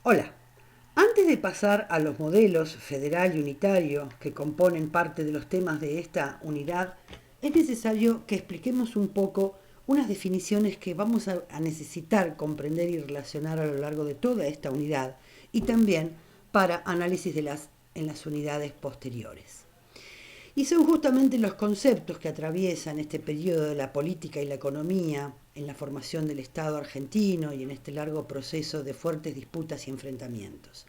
Hola, antes de pasar a los modelos federal y unitario que componen parte de los temas de esta unidad, es necesario que expliquemos un poco unas definiciones que vamos a necesitar comprender y relacionar a lo largo de toda esta unidad y también para análisis en las unidades posteriores. Y son justamente los conceptos que atraviesan este periodo de la política y la economía en la formación del Estado argentino y en este largo proceso de fuertes disputas y enfrentamientos.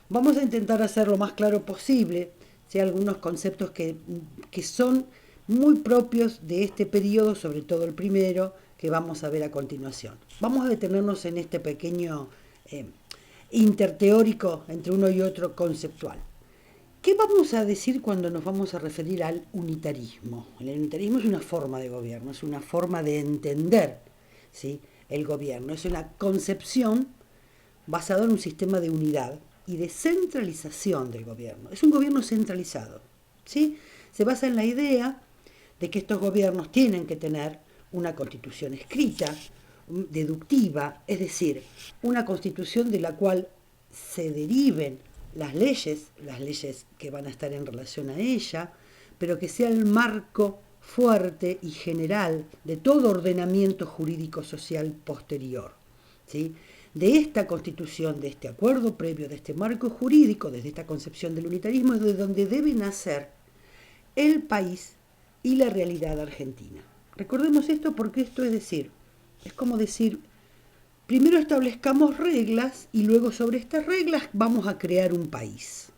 Vamos a intentar hacer lo más claro posible, ¿sí? Algunos conceptos que son muy propios de este periodo, sobre todo el primero, que vamos a ver a continuación. Vamos a detenernos en este pequeño interteórico entre uno y otro conceptual. ¿Qué vamos a decir cuando nos vamos a referir al unitarismo? El unitarismo es una forma de gobierno, es una forma de entender, ¿sí?, el gobierno. Es una concepción basada en un sistema de unidad y de centralización del gobierno. Es un gobierno centralizado, ¿sí? Se basa en la idea de que estos gobiernos tienen que tener una constitución escrita, deductiva, es decir, una constitución de la cual se deriven las leyes que van a estar en relación a ella, pero que sea el marco fuerte y general de todo ordenamiento jurídico social posterior, ¿sí? De esta constitución, de este acuerdo previo, de este marco jurídico, desde esta concepción del unitarismo, es de donde debe nacer el país y la realidad argentina. Recordemos esto porque esto es como decir, primero establezcamos reglas y luego sobre estas reglas vamos a crear un país.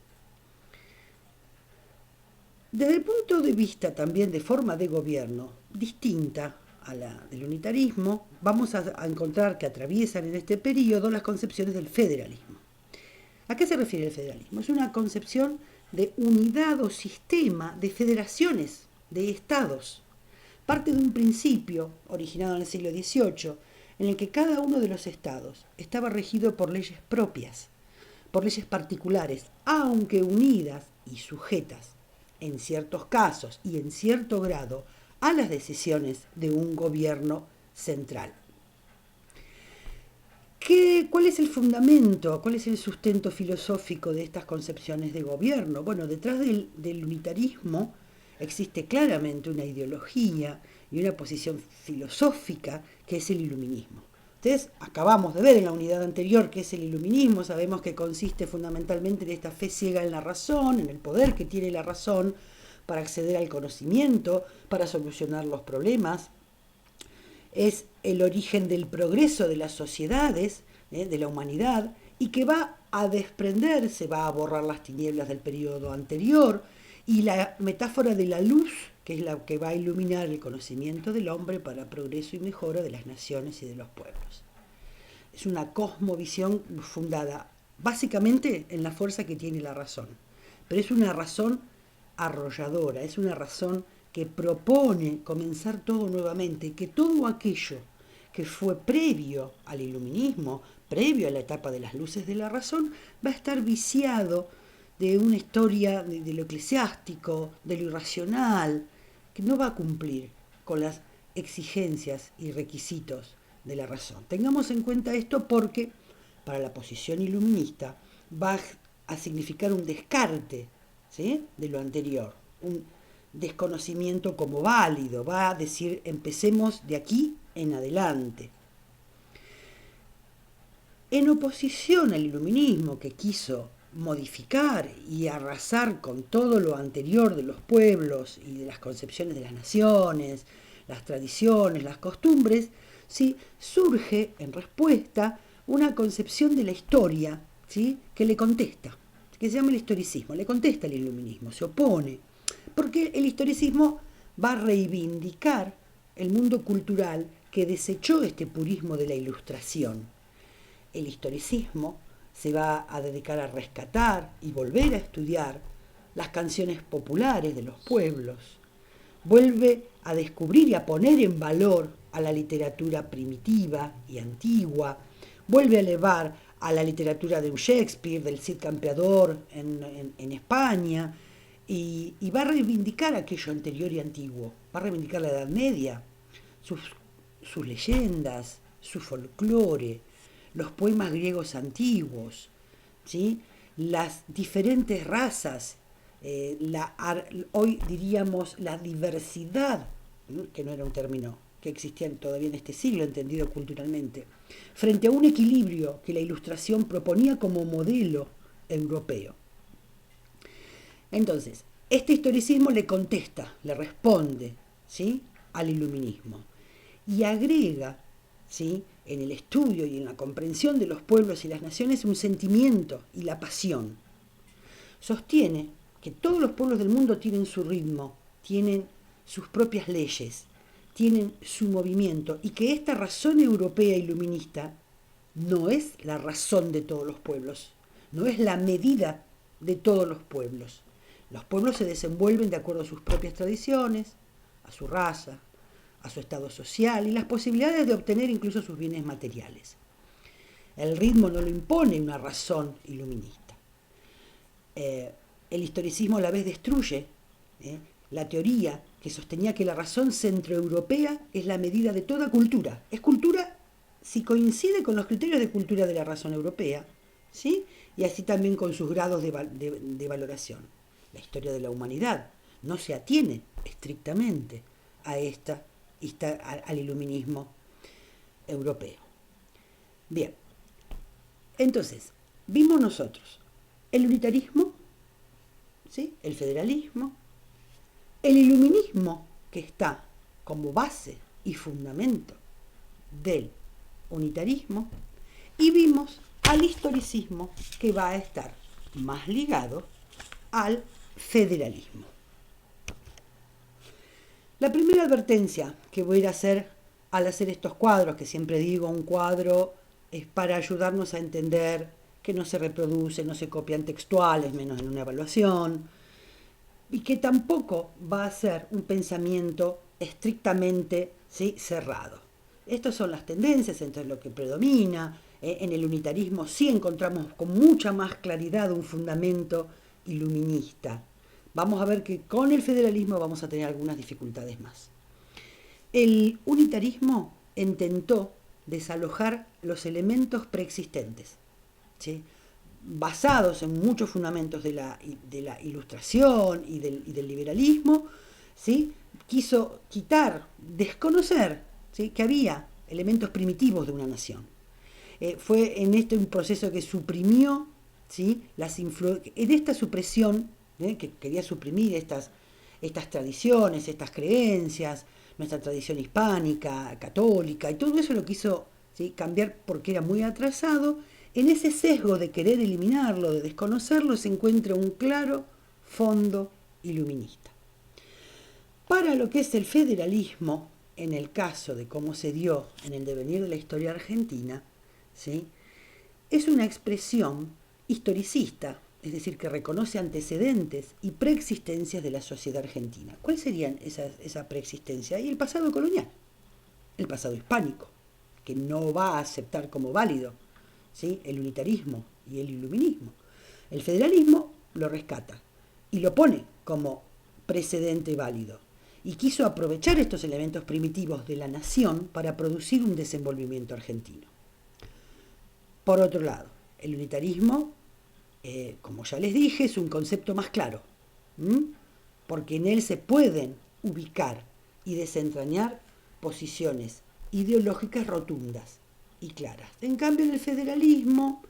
Desde el punto de vista también de forma de gobierno distinta a la del unitarismo, vamos a encontrar que atraviesan en este periodo las concepciones del federalismo. ¿A qué se refiere el federalismo? Es una concepción de unidad o sistema de federaciones, de estados. Parte de un principio originado en el siglo XVIII, en el que cada uno de los estados estaba regido por leyes propias, por leyes particulares, aunque unidas y sujetas, en ciertos casos y en cierto grado, a las decisiones de un gobierno central. ¿Cuál es el fundamento, cuál es el sustento filosófico de estas concepciones de gobierno? Bueno, detrás del unitarismo existe claramente una ideología y una posición filosófica que es el iluminismo. Entonces, acabamos de ver en la unidad anterior qué es el iluminismo, sabemos que consiste fundamentalmente en esta fe ciega en la razón, en el poder que tiene la razón para acceder al conocimiento, para solucionar los problemas. Es el origen del progreso de las sociedades, de la humanidad, y que va a desprenderse, va a borrar las tinieblas del periodo anterior, y la metáfora de la luz, que es la que va a iluminar el conocimiento del hombre para progreso y mejora de las naciones y de los pueblos. Es una cosmovisión fundada básicamente en la fuerza que tiene la razón, pero es una razón arrolladora, es una razón que propone comenzar todo nuevamente, que todo aquello que fue previo al iluminismo, previo a la etapa de las luces de la razón, va a estar viciado de una historia de lo eclesiástico, de lo irracional, que no va a cumplir con las exigencias y requisitos de la razón. Tengamos en cuenta esto porque para la posición iluminista va a significar un descarte, ¿sí?, de lo anterior, un desconocimiento como válido, va a decir empecemos de aquí en adelante. En oposición al iluminismo que quiso modificar y arrasar con todo lo anterior de los pueblos y de las concepciones de las naciones, las tradiciones, las costumbres, ¿sí?, surge en respuesta una concepción de la historia, ¿sí?, que le contesta, que se llama el historicismo, le contesta al iluminismo, se opone, porque el historicismo va a reivindicar el mundo cultural que desechó este purismo de la ilustración. El historicismo se va a dedicar a rescatar y volver a estudiar las canciones populares de los pueblos. Vuelve a descubrir y a poner en valor a la literatura primitiva y antigua. Vuelve a elevar a la literatura de un Shakespeare, del Cid Campeador en España, y va a reivindicar aquello anterior y antiguo. Va a reivindicar la Edad Media, sus leyendas, su folclore, los poemas griegos antiguos, ¿sí? Las diferentes razas, hoy diríamos la diversidad, que no era un término que existía todavía en este siglo, entendido culturalmente, frente a un equilibrio que la Ilustración proponía como modelo europeo. Entonces, este historicismo le contesta, le responde, ¿sí?, al iluminismo y agrega, ¿sí?, en el estudio y en la comprensión de los pueblos y las naciones un sentimiento y la pasión. Sostiene que todos los pueblos del mundo tienen su ritmo, tienen sus propias leyes, tienen su movimiento y que esta razón europea iluminista no es la razón de todos los pueblos, no es la medida de todos los pueblos. Los pueblos se desenvuelven de acuerdo a sus propias tradiciones, a su raza, a su estado social y las posibilidades de obtener incluso sus bienes materiales. El ritmo no lo impone una razón iluminista. El historicismo a la vez destruye la teoría que sostenía que la razón centroeuropea es la medida de toda cultura. Es cultura si coincide con los criterios de cultura de la razón europea, ¿sí?, y así también con sus grados de valoración. La historia de la humanidad no se atiene estrictamente al iluminismo europeo. Bien, entonces, vimos nosotros el unitarismo, ¿sí?, el federalismo, el iluminismo, que está como base y fundamento del unitarismo, y vimos al historicismo, que va a estar más ligado al federalismo. La primera advertencia que voy a ir a hacer al hacer estos cuadros, que siempre digo, un cuadro es para ayudarnos a entender que no se reproduce, no se copian textuales, menos en una evaluación, y que tampoco va a ser un pensamiento estrictamente, ¿sí?, cerrado. Estas son las tendencias, entonces lo que predomina. En el unitarismo sí encontramos con mucha más claridad un fundamento iluminista. Vamos a ver que con el federalismo vamos a tener algunas dificultades más. El unitarismo intentó desalojar los elementos preexistentes, ¿sí?, basados en muchos fundamentos de la Ilustración y del liberalismo, ¿sí?, quiso desconocer, ¿sí?, que había elementos primitivos de una nación. Fue en un proceso que suprimió, ¿sí?, en esta supresión, que quería suprimir estas tradiciones, estas creencias, nuestra tradición hispánica, católica, y todo eso lo quiso, ¿sí?, cambiar porque era muy atrasado. En ese sesgo de querer eliminarlo, de desconocerlo, se encuentra un claro fondo iluminista. Para lo que es el federalismo, en el caso de cómo se dio en el devenir de la historia argentina, ¿sí?, es una expresión historicista, es decir, que reconoce antecedentes y preexistencias de la sociedad argentina. ¿Cuáles serían esa preexistencia? Y el pasado colonial, el pasado hispánico, que no va a aceptar como válido, ¿sí?, el unitarismo y el iluminismo. El federalismo lo rescata y lo pone como precedente válido. Y quiso aprovechar estos elementos primitivos de la nación para producir un desenvolvimiento argentino. Por otro lado, el unitarismo, como ya les dije, es un concepto más claro, porque en él se pueden ubicar y desentrañar posiciones ideológicas rotundas y claras. En cambio, en el federalismo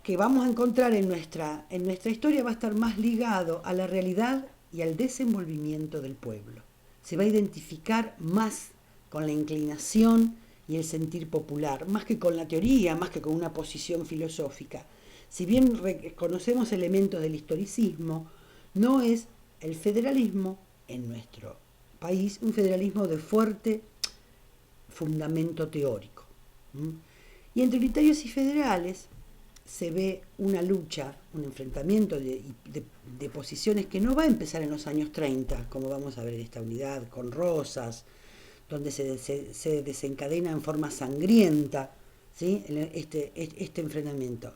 que vamos a encontrar en nuestra historia va a estar más ligado a la realidad y al desenvolvimiento del pueblo. Se va a identificar más con la inclinación y el sentir popular, más que con la teoría, más que con una posición filosófica. Si bien reconocemos elementos del historicismo, no es el federalismo en nuestro país un federalismo de fuerte fundamento teórico. Y entre unitarios y federales se ve una lucha, un enfrentamiento de posiciones que no va a empezar en los años 30, como vamos a ver en esta unidad, con Rosas, donde se desencadena en forma sangrienta, ¿sí?, este enfrentamiento.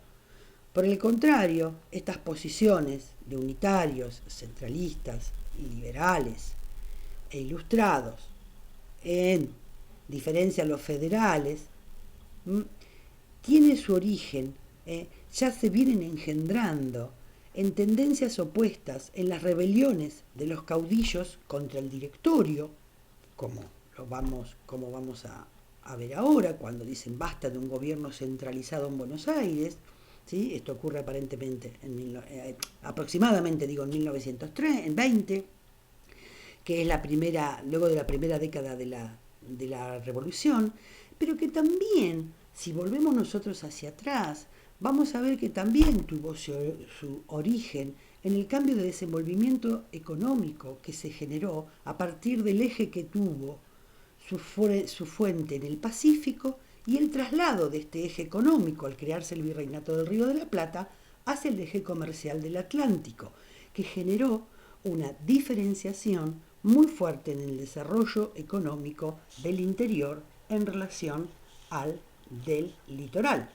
Por el contrario, estas posiciones de unitarios, centralistas y liberales e ilustrados, en diferencia a los federales, ¿m? Tiene su origen, ya se vienen engendrando en tendencias opuestas, en las rebeliones de los caudillos contra el directorio, como como vamos a ver ahora, cuando dicen basta de un gobierno centralizado en Buenos Aires. ¿Sí? Esto ocurre aparentemente aproximadamente en 1903, en 20, que es luego de la primera década de la revolución, pero que también, si volvemos nosotros hacia atrás, vamos a ver que también tuvo su origen en el cambio de desenvolvimiento económico que se generó a partir del eje que tuvo su fuente en el Pacífico y el traslado de este eje económico al crearse el Virreinato del Río de la Plata hacia el eje comercial del Atlántico, que generó una diferenciación muy fuerte en el desarrollo económico del interior en relación al del litoral.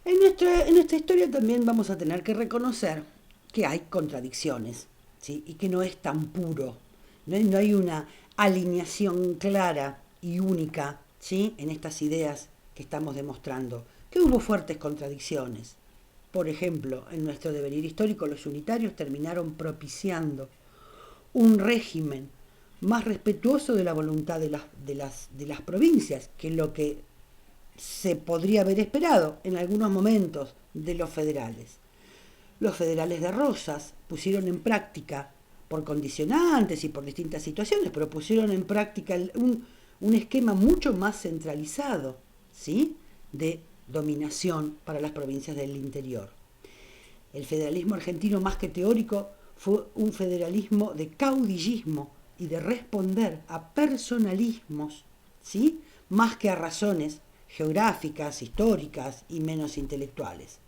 En nuestra historia también vamos a tener que reconocer que hay contradicciones, ¿sí? Y que no es tan puro, no hay una alineación clara y única, ¿sí? En estas ideas que estamos demostrando, que hubo fuertes contradicciones. Por ejemplo, en nuestro devenir histórico, los unitarios terminaron propiciando un régimen más respetuoso de la voluntad de las provincias, que lo que se podría haber esperado en algunos momentos de los federales. Los federales de Rosas pusieron en práctica, por condicionantes y por distintas situaciones, pero pusieron en práctica un esquema mucho más centralizado, ¿sí?, de dominación para las provincias del interior. El federalismo argentino, más que teórico, fue un federalismo de caudillismo y de responder a personalismos, ¿sí?, más que a razones geográficas, históricas y menos intelectuales.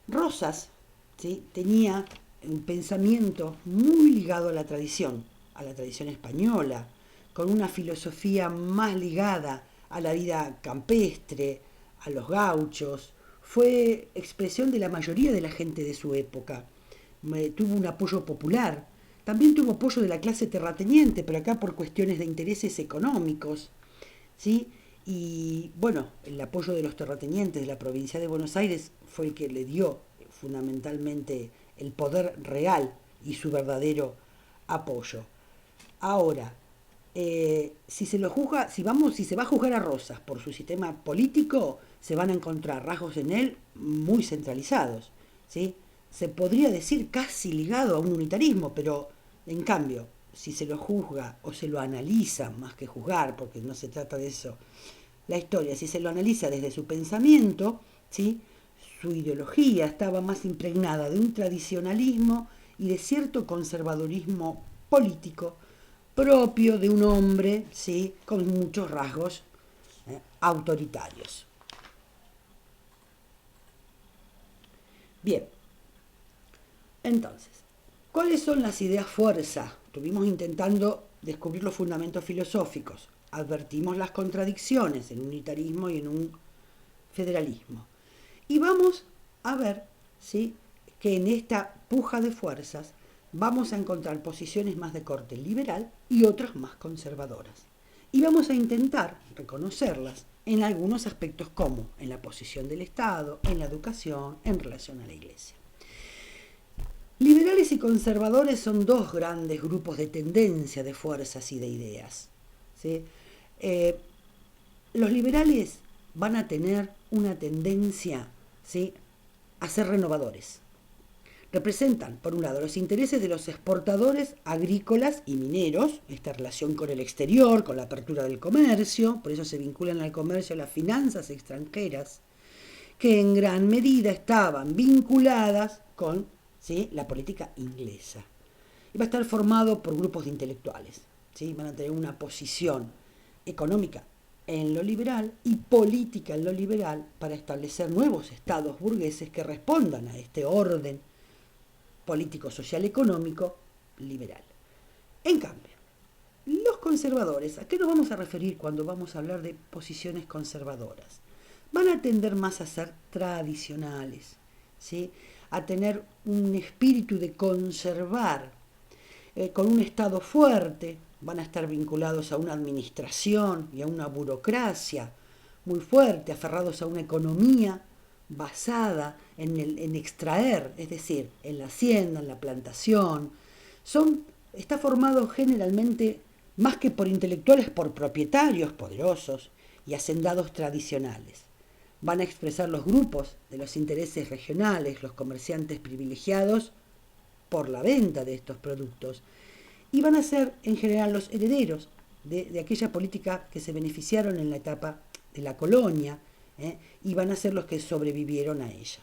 Rosas, ¿sí?, tenía un pensamiento muy ligado a la tradición española, con una filosofía más ligada a la vida campestre, a los gauchos. Fue expresión de la mayoría de la gente de su época. Tuvo un apoyo popular. También tuvo apoyo de la clase terrateniente, pero acá por cuestiones de intereses económicos, ¿sí? Y bueno, el apoyo de los terratenientes de la provincia de Buenos Aires fue el que le dio fundamentalmente el poder real y su verdadero apoyo. Ahora, si se va a juzgar a Rosas por su sistema político, se van a encontrar rasgos en él muy centralizados, ¿sí? Se podría decir casi ligado a un unitarismo, pero en cambio, si se lo juzga o se lo analiza, más que juzgar, porque no se trata de eso, la historia, si se lo analiza desde su pensamiento, ¿sí?, su ideología estaba más impregnada de un tradicionalismo y de cierto conservadurismo político propio de un hombre, ¿sí?, con muchos rasgos autoritarios. Bien, entonces, ¿cuáles son las ideas fuerza? Estuvimos intentando descubrir los fundamentos filosóficos, advertimos las contradicciones en un unitarismo y en un federalismo. Y vamos a ver, ¿sí?, que en esta puja de fuerzas vamos a encontrar posiciones más de corte liberal y otras más conservadoras. Y vamos a intentar reconocerlas en algunos aspectos como en la posición del Estado, en la educación, en relación a la Iglesia. Liberales y conservadores son dos grandes grupos de tendencia, de fuerzas y de ideas, ¿sí? Los liberales van a tener una tendencia, ¿sí?, a ser renovadores. Representan, por un lado, los intereses de los exportadores agrícolas y mineros, esta relación con el exterior, con la apertura del comercio, por eso se vinculan al comercio las finanzas extranjeras, que en gran medida estaban vinculadas con, ¿sí?, la política inglesa. Y va a estar formado por grupos de intelectuales, ¿sí? Van a tener una posición económica en lo liberal y política en lo liberal para establecer nuevos estados burgueses que respondan a este orden político, social, económico, liberal. En cambio, los conservadores, ¿a qué nos vamos a referir cuando vamos a hablar de posiciones conservadoras? Van a tender más a ser tradicionales, ¿sí?, a tener un espíritu de conservar, con un Estado fuerte, van a estar vinculados a una administración y a una burocracia muy fuerte, aferrados a una economía basada en extraer, es decir, en la hacienda, en la plantación. Está formado generalmente, más que por intelectuales, por propietarios poderosos y hacendados tradicionales. Van a expresar los grupos de los intereses regionales, los comerciantes privilegiados por la venta de estos productos, y van a ser en general los herederos de aquella política que se beneficiaron en la etapa de la colonia, y van a ser los que sobrevivieron a ella.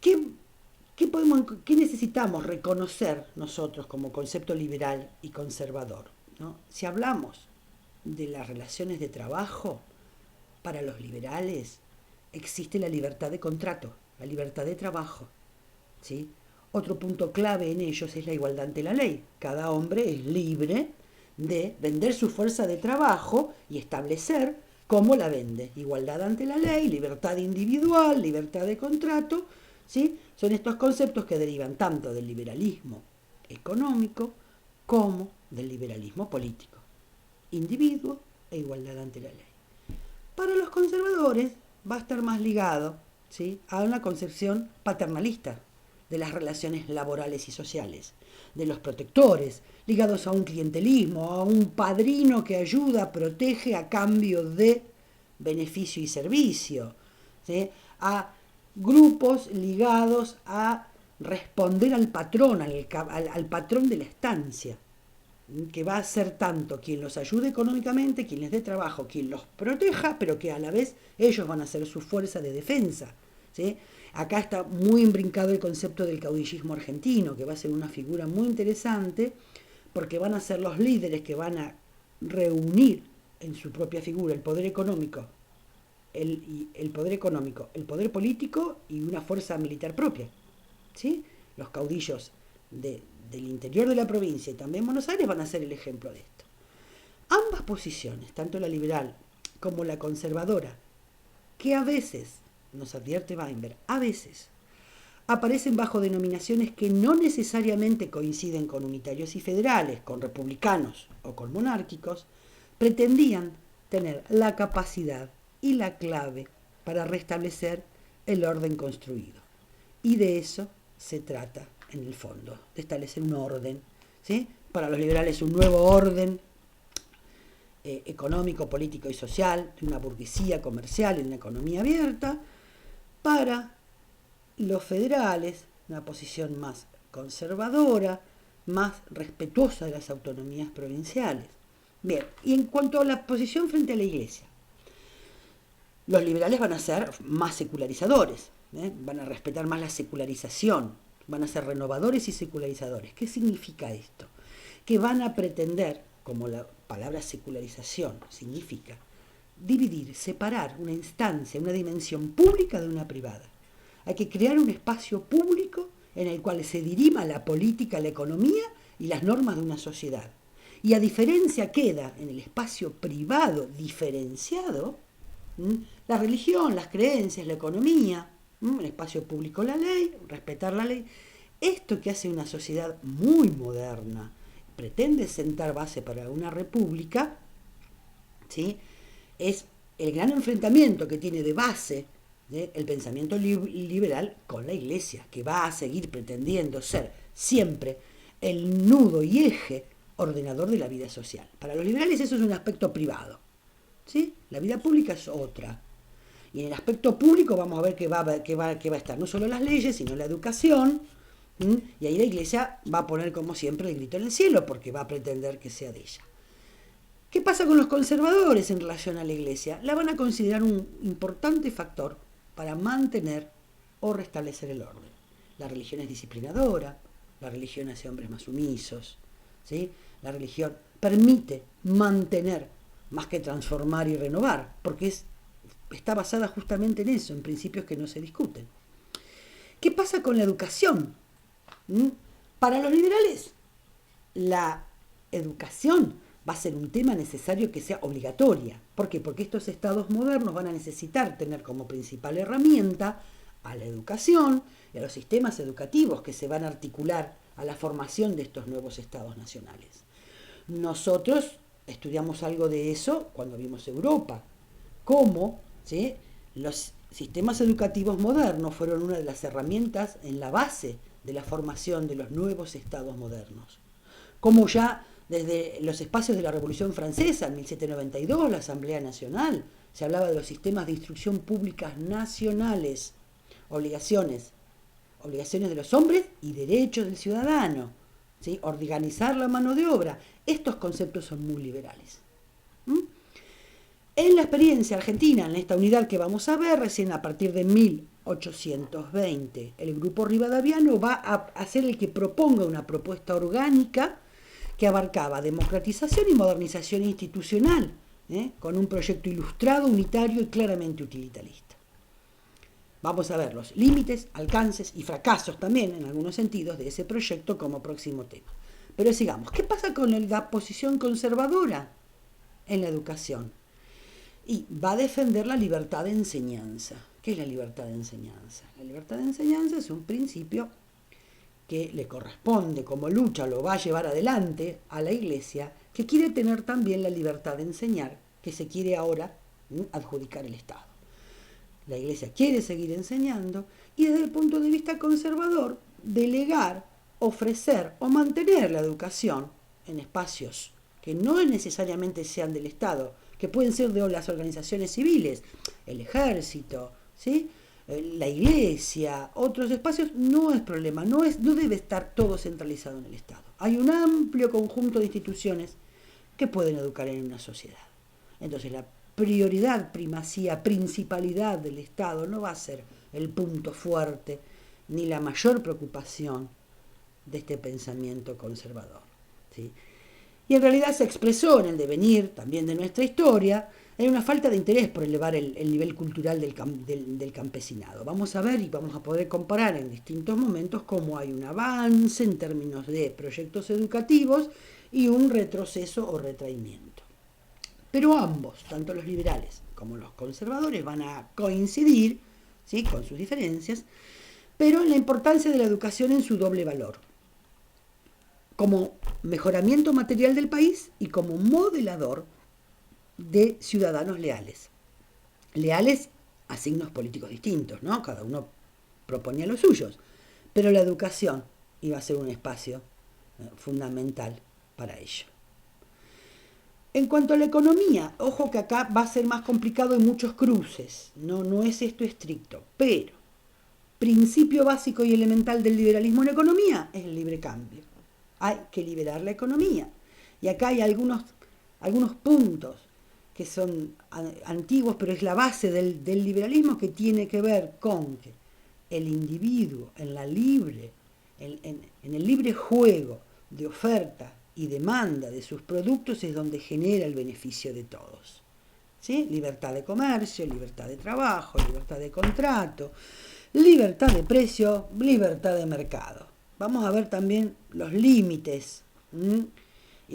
¿Qué necesitamos reconocer nosotros como concepto liberal y conservador, ¿no? Si hablamos de las relaciones de trabajo, para los liberales existe la libertad de contrato, la libertad de trabajo, ¿sí? Otro punto clave en ellos es la igualdad ante la ley. Cada hombre es libre de vender su fuerza de trabajo y establecer cómo la vende. Igualdad ante la ley, libertad individual, libertad de contrato, ¿sí? Son estos conceptos que derivan tanto del liberalismo económico como del liberalismo político. Individuo e igualdad ante la ley. Para los conservadores va a estar más ligado, ¿sí?, a una concepción paternalista de las relaciones laborales y sociales, de los protectores, ligados a un clientelismo, a un padrino que ayuda, protege a cambio de beneficio y servicio, ¿sí?, a grupos ligados a responder al patrón, al patrón de la estancia, que va a ser tanto quien los ayude económicamente, quien les dé trabajo, quien los proteja, pero que a la vez ellos van a ser su fuerza de defensa, ¿sí? Acá está muy imbrincado el concepto del caudillismo argentino, que va a ser una figura muy interesante, porque van a ser los líderes que van a reunir en su propia figura el poder económico, el poder político y una fuerza militar propia, ¿sí? Los caudillos del interior de la provincia y también Buenos Aires van a ser el ejemplo de esto. Ambas posiciones, tanto la liberal como la conservadora, que a veces, nos advierte Weinberg, a veces aparecen bajo denominaciones que no necesariamente coinciden con unitarios y federales, con republicanos o con monárquicos, pretendían tener la capacidad y la clave para restablecer el orden construido. Y de eso se trata en el fondo, de establecer un orden, ¿sí? Para los liberales un nuevo orden económico, político y social, de una burguesía comercial, en una economía abierta. Para los federales, una posición más conservadora, más respetuosa de las autonomías provinciales. Bien, y en cuanto a la posición frente a la Iglesia, los liberales van a ser más secularizadores, van a respetar más la secularización, van a ser renovadores y secularizadores. ¿Qué significa esto? Que van a pretender, como la palabra secularización significa, dividir, separar una instancia, una dimensión pública de una privada. Hay que crear un espacio público en el cual se dirima la política, la economía y las normas de una sociedad. Y a diferencia queda en el espacio privado diferenciado la religión, las creencias, la economía, el espacio público, la ley, respetar la ley. Esto que hace una sociedad muy moderna, pretende sentar base para una república, ¿sí?, es el gran enfrentamiento que tiene de base el pensamiento liberal con la Iglesia, que va a seguir pretendiendo ser siempre el nudo y eje ordenador de la vida social. Para los liberales eso es un aspecto privado, ¿sí? La vida pública es otra. Y en el aspecto público vamos a ver que va a estar no solo las leyes, sino la educación, y ahí la Iglesia va a poner como siempre el grito en el cielo, porque va a pretender que sea de ella. ¿Qué pasa con los conservadores en relación a la Iglesia? La van a considerar un importante factor para mantener o restablecer el orden. La religión es disciplinadora, la religión hace hombres más sumisos, ¿sí? La religión permite mantener más que transformar y renovar, porque está basada justamente en eso, en principios que no se discuten. ¿Qué pasa con la educación? Para los liberales, la educación va a ser un tema necesario que sea obligatoria. ¿Por qué? Porque estos estados modernos van a necesitar tener como principal herramienta a la educación y a los sistemas educativos que se van a articular a la formación de estos nuevos estados nacionales. Nosotros estudiamos algo de eso cuando vimos Europa, cómo, ¿sí?, los sistemas educativos modernos fueron una de las herramientas en la base de la formación de los nuevos estados modernos. Como ya desde los espacios de la Revolución Francesa, en 1792, la Asamblea Nacional, se hablaba de los sistemas de instrucción públicas nacionales, obligaciones de los hombres y derechos del ciudadano, ¿sí?, organizar la mano de obra. Estos conceptos son muy liberales. En la experiencia argentina, en esta unidad que vamos a ver, recién a partir de 1820, el grupo rivadaviano va a ser el que proponga una propuesta orgánica que abarcaba democratización y modernización institucional, con un proyecto ilustrado, unitario y claramente utilitarista. Vamos a ver los límites, alcances y fracasos también, en algunos sentidos, de ese proyecto como próximo tema. Pero sigamos, ¿qué pasa con la posición conservadora en la educación? Y va a defender la libertad de enseñanza. ¿Qué es la libertad de enseñanza? La libertad de enseñanza es un principio que le corresponde como lucha, lo va a llevar adelante a la Iglesia, que quiere tener también la libertad de enseñar, que se quiere ahora adjudicar el Estado. La Iglesia quiere seguir enseñando y desde el punto de vista conservador, delegar, ofrecer o mantener la educación en espacios que no necesariamente sean del Estado, que pueden ser de las organizaciones civiles, el ejército, ¿sí?, la iglesia, otros espacios, no es problema, no debe estar todo centralizado en el Estado. Hay un amplio conjunto de instituciones que pueden educar en una sociedad. Entonces la prioridad, primacía, principalidad del Estado no va a ser el punto fuerte ni la mayor preocupación de este pensamiento conservador, ¿sí? Y en realidad se expresó en el devenir también de nuestra historia en una falta de interés por elevar el nivel cultural del campesinado. Vamos a ver y vamos a poder comparar en distintos momentos cómo hay un avance en términos de proyectos educativos y un retroceso o retraimiento. Pero ambos, tanto los liberales como los conservadores, van a coincidir, ¿sí?, con sus diferencias, pero en la importancia de la educación en su doble valor, como mejoramiento material del país y como modelador de ciudadanos leales. Leales a signos políticos distintos, ¿no? Cada uno proponía los suyos, pero la educación iba a ser un espacio fundamental para ello. En cuanto a la economía, ojo que acá va a ser más complicado en muchos cruces, no es esto estricto, pero principio básico y elemental del liberalismo en economía es el libre cambio. Hay que liberar la economía. Y acá hay algunos puntos que son antiguos, pero es la base del liberalismo, que tiene que ver con que el individuo en el libre juego de oferta y demanda de sus productos es donde genera el beneficio de todos, ¿sí? Libertad de comercio, libertad de trabajo, libertad de contrato, libertad de precio, libertad de mercado. Vamos a ver también los límites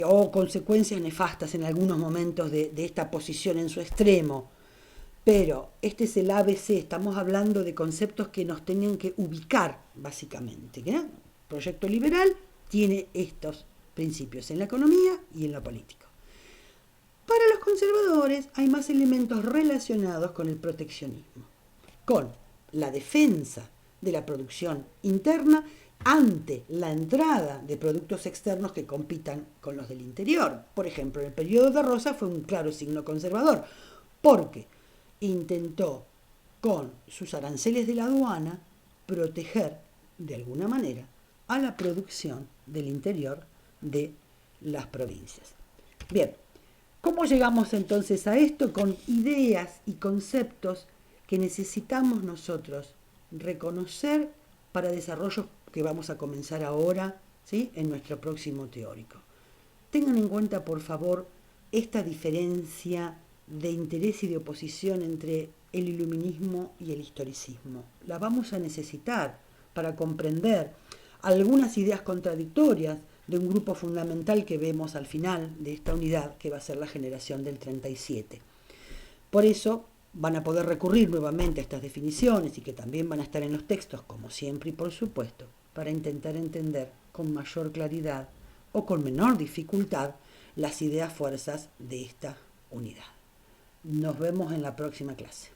o consecuencias nefastas en algunos momentos de esta posición en su extremo. Pero este es el ABC, estamos hablando de conceptos que nos tienen que ubicar, básicamente. El proyecto liberal tiene estos principios en la economía y en la política. Para los conservadores hay más elementos relacionados con el proteccionismo, con la defensa de la producción interna ante la entrada de productos externos que compitan con los del interior. Por ejemplo, en el periodo de Rosa fue un claro signo conservador, porque intentó con sus aranceles de la aduana proteger de alguna manera a la producción del interior de las provincias. Bien, ¿cómo llegamos entonces a esto? Con ideas y conceptos que necesitamos nosotros reconocer para desarrollos que vamos a comenzar ahora, ¿sí?, en nuestro próximo teórico. Tengan en cuenta, por favor, esta diferencia de interés y de oposición entre el iluminismo y el historicismo. La vamos a necesitar para comprender algunas ideas contradictorias de un grupo fundamental que vemos al final de esta unidad, que va a ser la generación del 37. Por eso van a poder recurrir nuevamente a estas definiciones y que también van a estar en los textos, como siempre y por supuesto, para intentar entender con mayor claridad o con menor dificultad las ideas fuerzas de esta unidad. Nos vemos en la próxima clase.